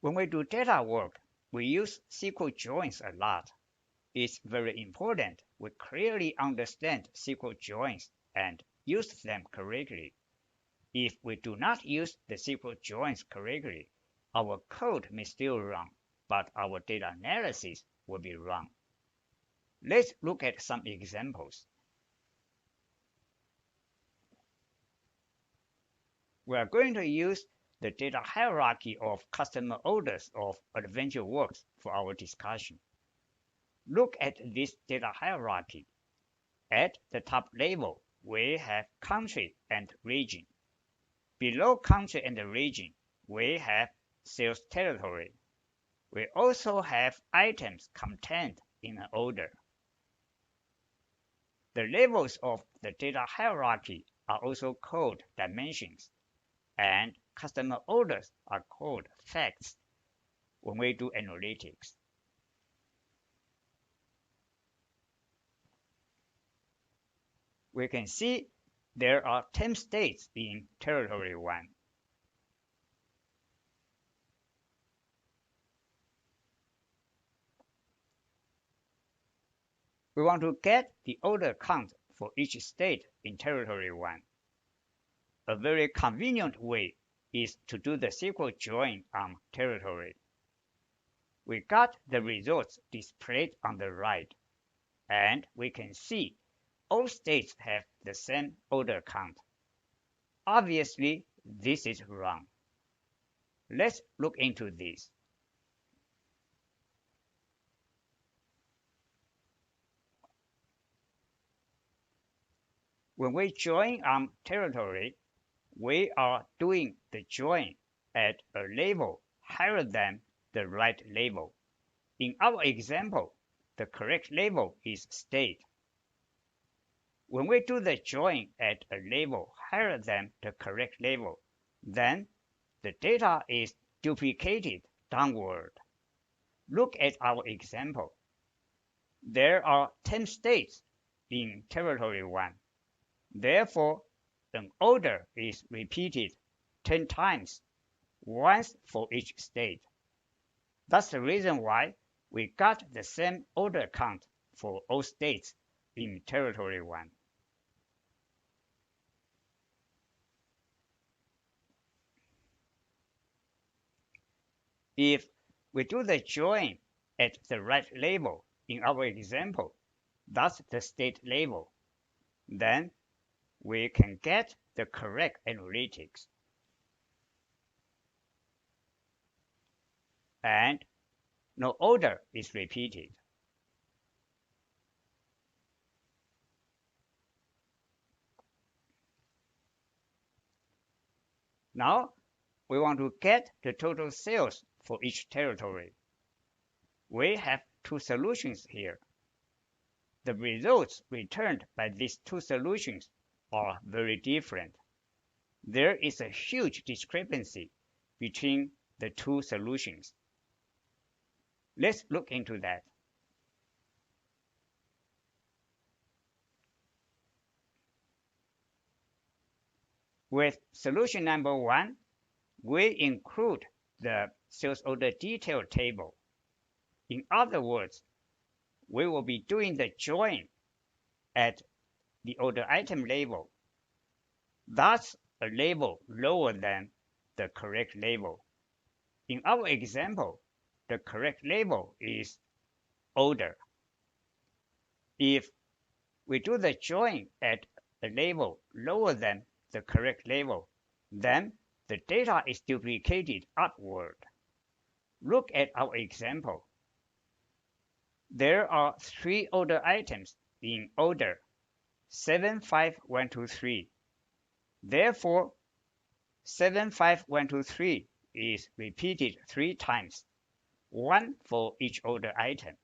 When we do data work, we use SQL joins a lot. It's very important we clearly understand SQL joins and use them correctly. If we do not use the SQL joins correctly, our code may still run, but our data analysis will be wrong. Let's look at some examples. We are going to use the data hierarchy of customer orders of AdventureWorks for our discussion. Look at this data hierarchy. At the top level, we have country and region. Below country and region, we have sales territory. We also have items contained in an order. The levels of the data hierarchy are also called dimensions, and customer orders are called facts when we do analytics. We can see there are 10 states in Territory 1. We want to get the order count for each state in Territory 1. A very convenient way is to do the SQL join on territory. We got the results displayed on the right, and we can see all states have the same order count. Obviously, this is wrong. Let's look into this. When we join on territory, we are doing the join at a level higher than the right level. In our example, the correct level is state. When we do the join at a level higher than the correct level, then the data is duplicated downward. Look at our example. There are 10 states in Territory 1. Therefore, an order is repeated 10 times, once for each state. That's the reason why we got the same order count for all states in Territory 1. If we do the join at the right level in our example, that's the state level, then we can get the correct analytics. And no order is repeated. Now, we want to get the total sales for each territory. We have two solutions here. The results returned by these two solutions are very different. There is a huge discrepancy between the two solutions. Let's look into that. With solution number 1, we include the sales order detail table. In other words, we will be doing the join at the order item label. That's a label lower than the correct label. In our example, the correct label is order. If we do the join at a label lower than the correct label, then the data is duplicated upward. Look at our example. There are 3 order items in order 75123. Therefore, 75123 is repeated 3 times, 1 for each order item.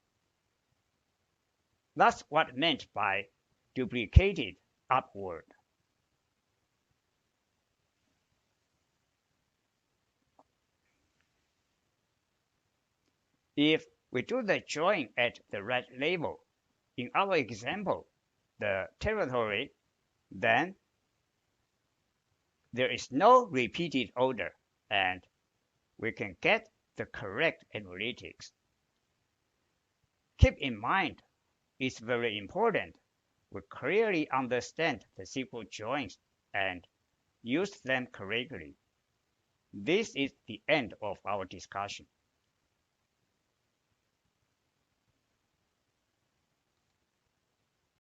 That's what meant by duplicated upward. If we do the join at the right level, in our example, the territory, then there is no repeated order, and we can get the correct analytics. Keep in mind, it's very important we clearly understand the SQL joins and use them correctly. This is the end of our discussion.